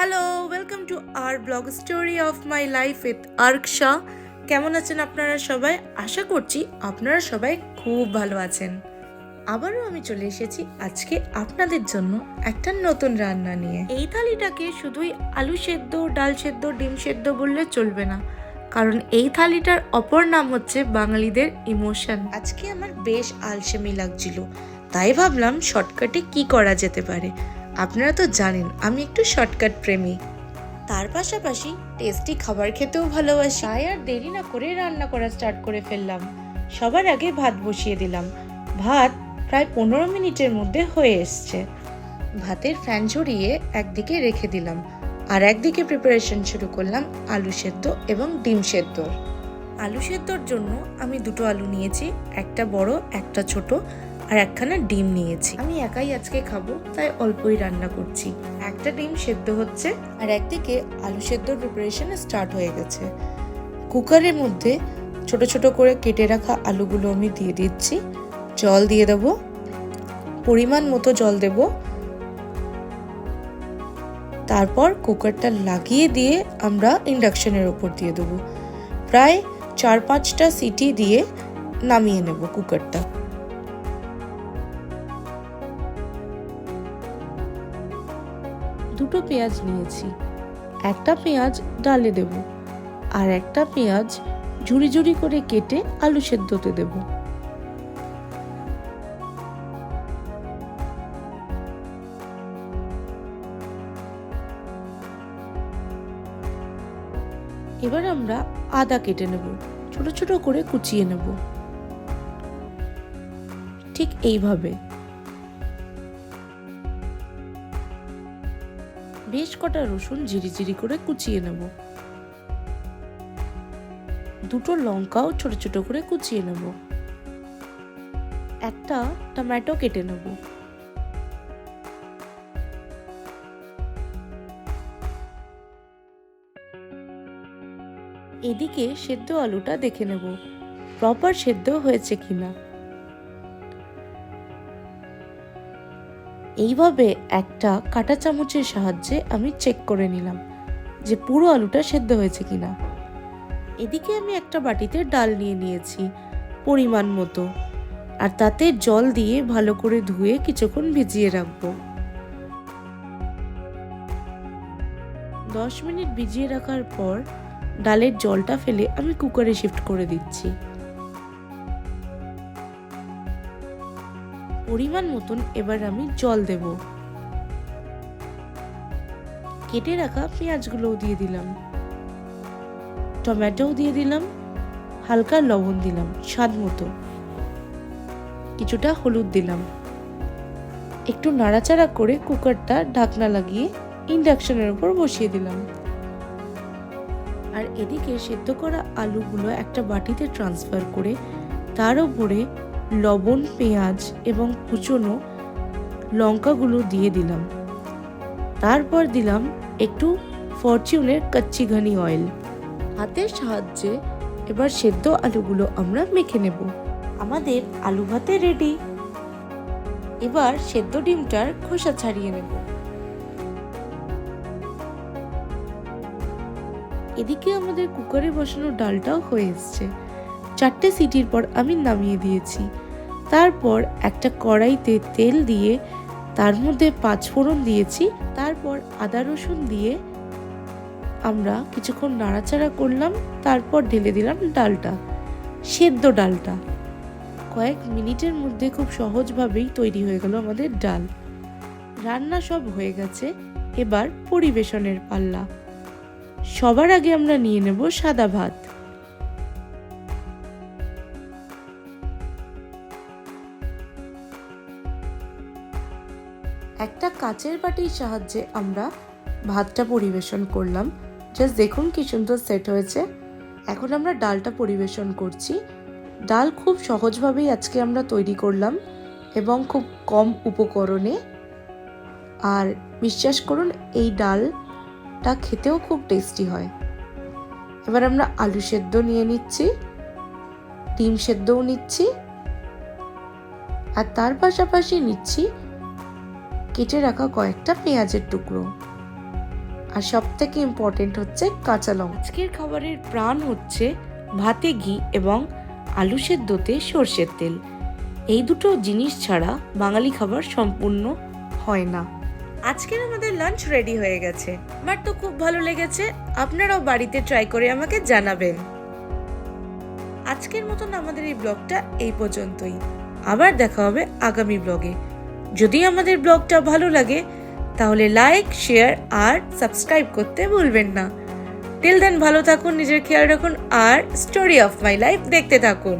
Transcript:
Hello, welcome to our blog story of my life with Arksha. কেমন আছেন আপনারা সবাই? আশা করছি আপনারা সবাই খুব ভালো আছেন। আবারও আমি চলে এসেছি আজকে আপনাদের জন্য একটা নতুন রান্না নিয়ে। এই থালিটাকে শুধুই আলু সেদ্ধ, ডাল সেদ্ধ, ডিম সেদ্ধ বললে চলবে না, কারণ এই থালিটার অপর নাম হচ্ছে বাঙালিদের ইমোশন। আজকে আমার বেশ আলসেমি লাগছিল, তাই ভাবলাম শর্টকাটে কি করা যেতে পারে। আপনারা তো জানেন আমি একটু শর্টকাট প্রেমী, তার পাশাপাশি টেস্টি খাবার খেতেও ভালোবাসি। তাই আর দেরি না করে রান্না করা স্টার্ট করে ফেললাম। সবার আগে ভাত বসিয়ে দিলাম। ভাত প্রায় 15 মিনিটের মধ্যে হয়ে এসছে। ভাতের ফ্যান ঝরিয়ে একদিকে রেখে দিলাম, আর একদিকে প্রিপারেশন শুরু করলাম আলু সেদ্ধ এবং ডিম সেদ্ধ। আলু সেদ্ধর জন্য আমি দুটো আলু নিয়েছি, একটা বড় একটা ছোট, আর একখানা ডিম নিয়েছি। আমি একাই আজকে খাবো, তাই অল্পই রান্না করছি। একটা ডিম সেদ্ধ হচ্ছে, আর একদিকে আলু সেদ্ধর প্রিপারেশন স্টার্ট হয়ে গেছে। কুকারের মধ্যে ছোট ছোট করে কেটে রাখা আলুগুলো আমি দিয়ে দিচ্ছি। জল দিয়ে দেবো, পরিমাণ মতো জল দেব। তারপর কুকারটা লাগিয়ে দিয়ে আমরা ইন্ডাকশনের উপর দিয়ে দেবো। প্রায় 4-5টা সিটি দিয়ে নামিয়ে নেব কুকারটা। দুটো পেঁয়াজ নিয়েছি, একটা পেঁয়াজ ডালে দেব, আর একটা পেঁয়াজ ঝুড়ি ঝুড়ি করে কেটে আলু সেদ্ধতে দেব। এবার আমরা আদা কেটে নেব, ছোট ছোট করে কুচিয়ে নেব, ঠিক এইভাবে। বেশ কটা রসুন ঝিরিঝিরি করে কুচিয়ে নেব। দুটো লঙ্কাও ছোট ছোট করে কুচিয়ে নেব। একটা টমেটো কেটে নেব। এদিকে সেদ্ধ আলুটা দেখে নেব প্রপার সেদ্ধ হয়েছে কিনা। এইভাবে একটা কাঁটা চামচের সাহায্যে আমি চেক করে নিলাম যে পুরো আলুটা সেদ্ধ হয়েছে কিনা। এদিকে আমি একটা বাটিতে ডাল নিয়ে নিয়েছি পরিমাণ মতো, আর তাতে জল দিয়ে ভালো করে ধুয়ে কিছুক্ষণ ভিজিয়ে রাখবো। 10 মিনিট ভিজিয়ে রাখার পর ডালের জলটা ফেলে আমি কুকারে শিফট করে দিচ্ছি। পরিমাণ মতন এবার আমি জল দেব। কেটে রাখা পেঁয়াজগুলোও দিয়ে দিলাম, টমেটোও দিয়ে দিলাম, হালকা লবণ দিলাম স্বাদ মতো, কিছুটা হলুদ দিলাম। একটু নাড়াচাড়া করে কুকারটা ঢাকনা লাগিয়ে ইন্ডাকশনের উপর বসিয়ে দিলাম। আর এদিকে সেদ্ধ করা আলুগুলো একটা বাটিতে ট্রান্সফার করে তার উপরে লবণ, পেঁয়াজ এবং কুচনো লঙ্কাগুলো দিয়ে দিলাম। তারপর দিলাম একটু ফরচুনের কচ্চি ঘনি অয়েল। হাতের সাহায্যে এবার সেদ্ধ আলুগুলো আমরা মেখে নেব। আমাদের আলু ভাতে রেডি। এবার সেদ্ধ ডিমটার খোসা ছাড়িয়ে নেব। এদিকে আমাদের কুকারে বসানো ডালটাও হয়ে এসছে। 4টে সিটির পর আমি নামিয়ে দিয়েছি। তারপর একটা কড়াইতে তেল দিয়ে তার মধ্যে 5 ফোড়ন দিয়েছি। তারপর আদা রসুন দিয়ে আমরা কিছুক্ষণ নাড়াচাড়া করলাম। তারপর ঢেলে দিলাম ডালটা, সেদ্ধ ডালটা। কয়েক মিনিটের মধ্যে খুব সহজভাবেই তৈরি হয়ে গেল আমাদের ডাল। রান্না সব হয়ে গেছে, এবার পরিবেশনের পাল্লা। সবার আগে আমরা নিয়ে নেব সাদা ভাত। একটা কাচের বাটির সাহায্যে আমরা ভাতটা পরিবেশন করলাম। জাস্ট দেখুন কি সুন্দর সেট হয়েছে। এখন আমরা ডালটা পরিবেশন করছি। ডাল খুব সহজভাবেই আজকে আমরা তৈরি করলাম এবং খুব কম উপকরণে। আর বিশ্বাস করুন এই ডালটা খেতেও খুব টেস্টি হয়। এবার আমরা আলু সেদ্ধ নিয়ে নিচ্ছি, ডিম সেদ্ধও নিচ্ছি, আর তার পাশাপাশি নিচ্ছি কেটে রাখা কয়েকটা পেঁয়াজের টুকরো। আর সব থেকে ইম্পর্টেন্ট হচ্ছে কাঁচা লঙ্কা। আজকের খাবারের প্রাণ হচ্ছে ভাতে ঘি এবং আলু সেদ্ধতে সর্ষের তেল। এই দুটো জিনিস ছাড়া বাঙালি খাবার সম্পূর্ণ হয় না। আজকের আমাদের লাঞ্চ রেডি হয়ে গেছে। আমার তো খুব ভালো লেগেছে, আপনারাও বাড়িতে ট্রাই করে আমাকে জানাবেন। আজকের মতন আমাদের এই ব্লগটা এই পর্যন্তই। আবার দেখা হবে আগামী ব্লগে। যদি আমাদের ব্লগটা ভালো লাগে তাহলে লাইক, শেয়ার আর সাবস্ক্রাইব করতে ভুলবেন না। টিল দেন ভালো থাকুন, নিজের খেয়াল রাখুন আর স্টোরি অফ মাই লাইফ দেখতে থাকুন।